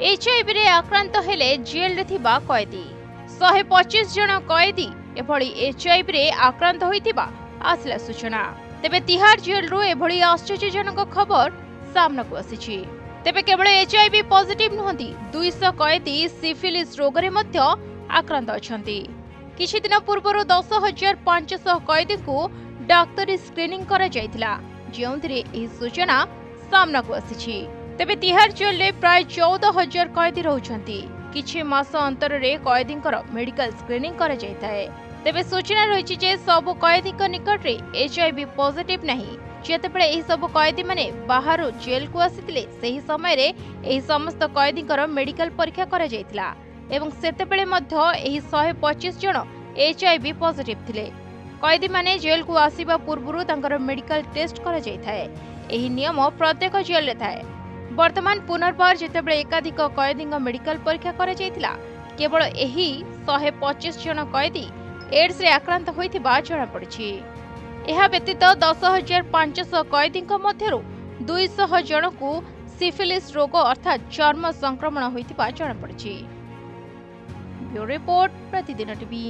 HIV रे आक्रांत हेले jail रे थिबा कैदी 125 जन कैदी एभली एचआईवी रे आक्रांत होइतिबा आसला सूचना। तेबे तिहाड़ जेल रु एभली आश्चर्यजनक खबर सामना को आसीछि। तेबे केवल एचआईवी पॉजिटिव नुहंती 200 कैदी सिफिलिस रोग रे मध्य आक्रांत अछंती। किछि दिन पूर्व 10,500 कैदी को डाक्टरी स्क्रीनिंग करा जायतिला, जेउंथिरे एही सूचना सामना को आसीछि। तेबे तिहाड़ जेल रे प्राय 14,000 कैदी रहउछंती। किछि मास अंतर रे कैदींकर मेडिकल स्क्रीनिंग करा जायताय। तेबे सूचना रहिछि जे सब कैदीक निकट रे एचआईवी पॉजिटिव नहीं। जेतेबेले एही सब कैदी माने बाहर जेल को आसीतिले सेही समय रे एही समस्त कैदींकर मेडिकल परीक्षा करा जायतिला एवं सेतेबेले मध्य एही 125 जन एचआईवी पॉजिटिव थिले। कैदी माने जेल को आसीबा पूर्वरु तांकर मेडिकल टेस्ट करा जायथाय। एही नियम प्रत्येक जेल रे थाए। वर्तमान पुनर्बार जेतेबेले एकाधिक कैदींग मेडिकल परीक्षा करा जायतिला, केवल एही 125 जन कैदी एड्स रे आक्रांत होइथिबा जणा पड़िछि। एहा व्यतीत 10,500 कैदींक मध्यरु 200 जन को सिफिलिस रोग अर्थात चर्म संक्रमण होइथिबा जणा पड़िछि। ब्यूरो रिपोर्ट प्रतिदिन टीवी।